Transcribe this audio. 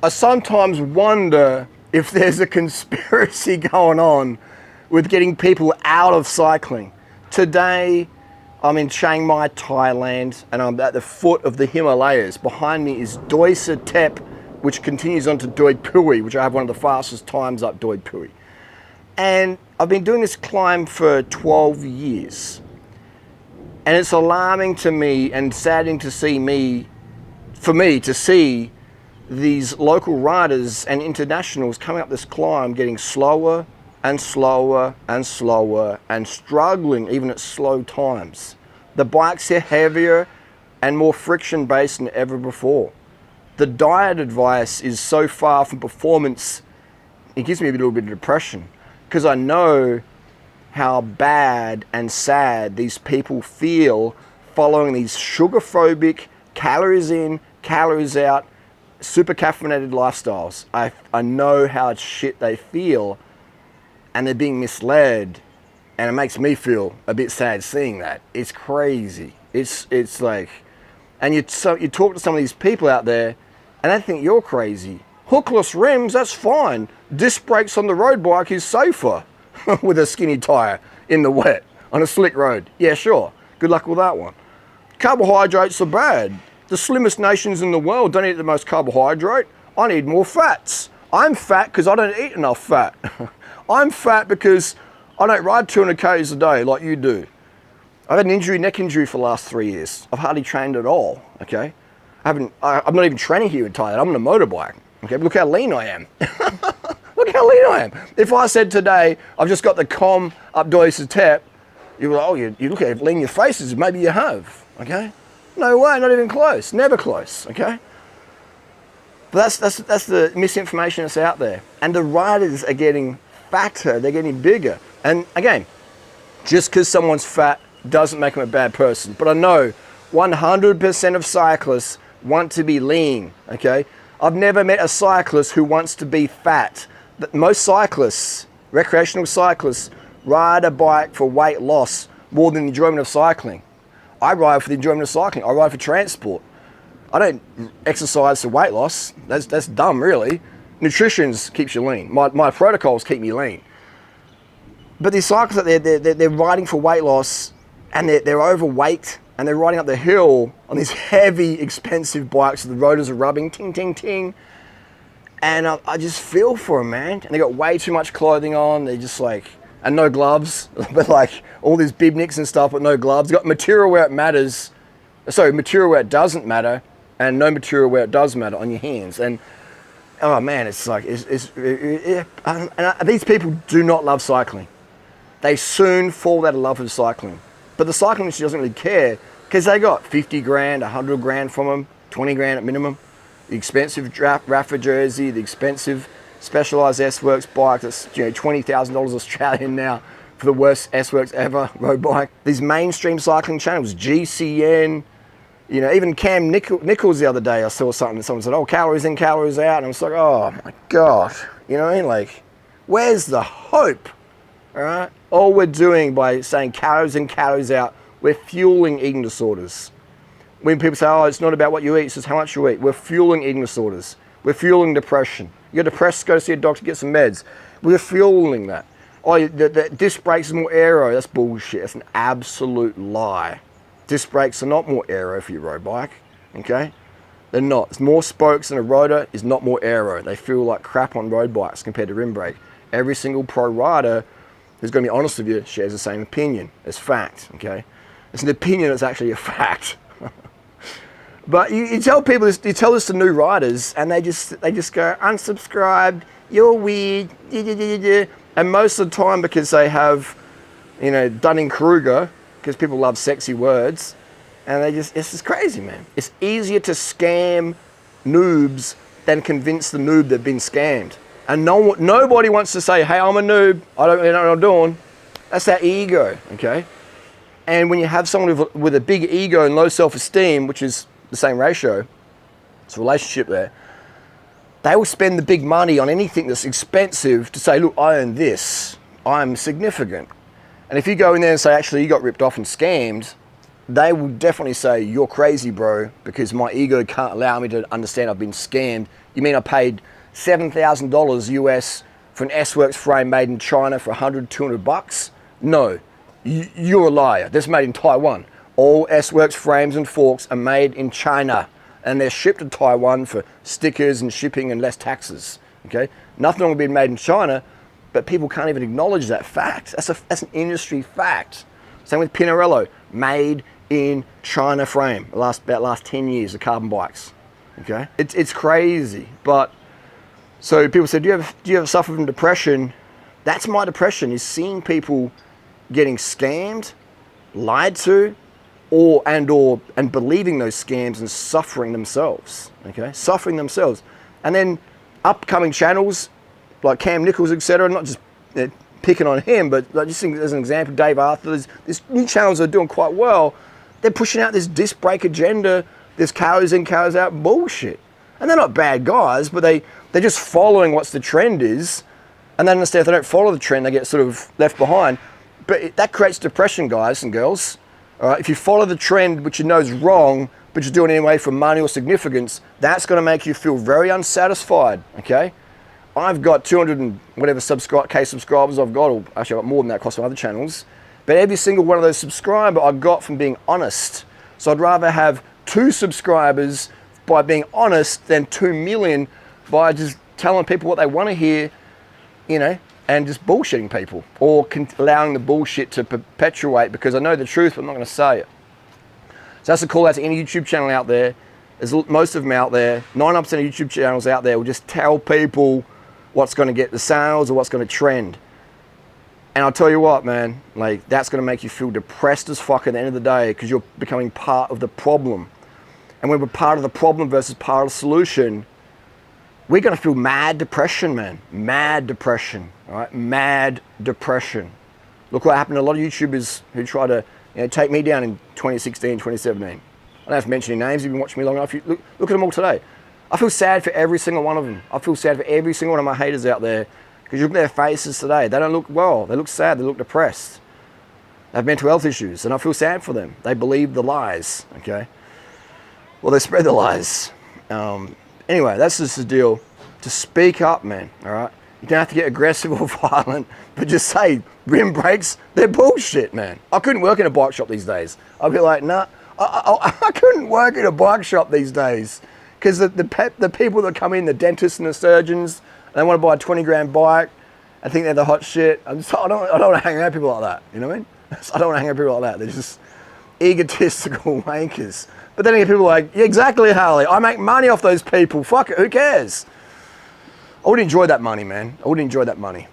I sometimes wonder if there's a conspiracy going on with getting people out of cycling. Today, I'm in Chiang Mai, Thailand, and I'm at the foot of the Himalayas. Behind me is Doi Satep, which continues on to Doi Pui, which I have one of the fastest times up Doi Pui. And I've been doing this climb for 12 years. And it's alarming to me and saddening to see to see these local riders and internationals coming up this climb getting slower and slower and slower and struggling even at slow times. The bikes are heavier and more friction based than ever before. The diet advice is so far from performance, it gives me a little bit of depression because I know how bad and sad these people feel following these sugar-phobic, calories in, calories out, super caffeinated lifestyles. I know how shit they feel, and they're being misled, and it makes me feel a bit sad seeing that. It's crazy. It's like, and you talk to some of these people out there, and they think you're crazy. Hookless rims, that's fine. Disc brakes on the road bike is safer with a skinny tire in the wet on a slick road. Yeah, sure. Good luck with that one. Carbohydrates are bad. The slimmest nations in the world don't eat the most carbohydrate. I need more fats. I'm fat because I don't eat enough fat. I'm fat because I don't ride 200 k's a day like you do. I've had an neck injury for the last 3 years. I've hardly trained at all, okay? I'm not even training here in Thailand. I'm on a motorbike, okay? But look how lean I am. Look how lean I am. If I said today, I've just got the com up Doi Satep, you're like, oh, you look at how lean your face is, maybe you have, okay? No way, not even close, never close, okay? But that's the misinformation that's out there. And the riders are getting fatter, they're getting bigger. And again, just because someone's fat doesn't make them a bad person. But I know 100% of cyclists want to be lean, okay? I've never met a cyclist who wants to be fat. Most cyclists, recreational cyclists, ride a bike for weight loss more than the enjoyment of cycling. I ride for the enjoyment of cycling. I ride for transport. I don't exercise for weight loss. That's dumb, really. Nutrition keeps you lean. My protocols keep me lean. But these cyclists, they're riding for weight loss, and they're overweight, and they're riding up the hill on these heavy, expensive bikes. The rotors are rubbing, ting, ting, ting. And I just feel for them, man. And they got way too much clothing on. They're just like, and no gloves, but like all these bibnicks and stuff, but no gloves. They got material where it matters. Sorry, material where it doesn't matter, and no material where it does matter on your hands. And oh man, it's like, and these people do not love cycling. They soon fall out of love with cycling. But the cycling industry doesn't really care because they got 50 grand, 100 grand from them, 20 grand at minimum. The expensive Rafa jersey, the expensive Specialized S-Works bike that's $20,000 Australian now for the worst S-Works ever road bike. These mainstream cycling channels, GCN, even Cam Nichols the other day, I saw something, someone said, oh, calories in, calories out. And I was like, oh my God, you know what I mean? Like, where's the hope, all right? All we're doing by saying calories in, calories out, we're fueling eating disorders. When people say, oh, it's not about what you eat, it's just how much you eat. We're fueling eating disorders. We're fueling depression. You're depressed, go see a doctor, get some meds. We're fueling that. Oh, the disc brakes is more aero. That's bullshit. That's an absolute lie. Disc brakes are not more aero for your road bike, okay? They're not. It's more spokes than a rotor is not more aero. They feel like crap on road bikes compared to rim brake. Every single pro rider who's going to be honest with you shares the same opinion. It's fact, okay? It's an opinion that's actually a fact. But you tell people this, you tell this to new riders, and they just go, unsubscribed, you're weird, and most of the time because they have, Dunning-Kruger, because people love sexy words, and it's just crazy, man. It's easier to scam noobs than convince the noob they've been scammed. And nobody wants to say, hey, I'm a noob, I don't know what I'm doing. That's that ego, okay? And when you have someone with a big ego and low self-esteem, which is the same ratio, it's a relationship there, they will spend the big money on anything that's expensive to say, look, I own this, I'm significant. And if you go in there and say, actually, you got ripped off and scammed, they will definitely say, you're crazy, bro, because my ego can't allow me to understand I've been scammed. You mean I paid $7,000 US for an S-Works frame made in China for 100, 200 bucks? No, you're a liar. This is made in Taiwan. All S-Works frames and forks are made in China, and they're shipped to Taiwan for stickers and shipping and less taxes. Okay, nothing wrong with being made in China, but people can't even acknowledge that fact. That's an industry fact. Same with Pinarello, made in China frame. Last 10 years, the carbon bikes. Okay, it's crazy. But so people said, do you ever suffer from depression? That's my depression, is seeing people getting scammed, lied to, and believing those scams and suffering themselves. Okay, suffering themselves, and then upcoming channels like Cam Nichols, etc. Not just picking on him, but like just as an example, Dave Arthur. There's new channels that are doing quite well. They're pushing out this disc brake agenda, this cows in, cows out bullshit. And they're not bad guys, but they're just following what the trend is. And they understand if they don't follow the trend, they get sort of left behind. But that creates depression, guys and girls. All right? If you follow the trend, which you know is wrong, but you're doing it anyway for money or significance, that's going to make you feel very unsatisfied, okay? I've got 200 and whatever K subscribers I've got, or actually I've got more than that across my other channels. But every single one of those subscribers I got from being honest. So I'd rather have 2 subscribers by being honest than 2 million by just telling people what they want to hear, you know, and just bullshitting people, or allowing the bullshit to perpetuate because I know the truth, but I'm not going to say it. So that's a call out to any YouTube channel out there. There's most of them out there. 99% of YouTube channels out there will just tell people what's going to get the sales or what's going to trend. And I'll tell you what, man, like that's going to make you feel depressed as fuck at the end of the day because you're becoming part of the problem. And when we're part of the problem versus part of the solution, we're going to feel mad depression, man. Mad depression, all right? Mad depression. Look what happened to a lot of YouTubers who try to take me down in 2016, 2017. I don't have to mention any names. You've been watching me long enough. Look at them all today. I feel sad for every single one of them. I feel sad for every single one of my haters out there because you look at their faces today. They don't look well. They look sad. They look depressed. They have mental health issues, and I feel sad for them. They believe the lies, okay? Well, they spread the lies. Anyway, that's just the deal. To speak up, man, all right? You don't have to get aggressive or violent, but just say, rim brakes, they're bullshit, man. I couldn't work in a bike shop these days. I'd be like, nah, I couldn't work in a bike shop these days. Because the people that come in, the dentists and the surgeons, they want to buy a 20 grand bike. I think they're the hot shit. I don't want to hang around people like that. You know what I mean? I don't want to hang around people like that. They're just egotistical wankers. But then you get people like, yeah, exactly, Harley. I make money off those people. Fuck it, who cares? I would enjoy that money, man. I would enjoy that money.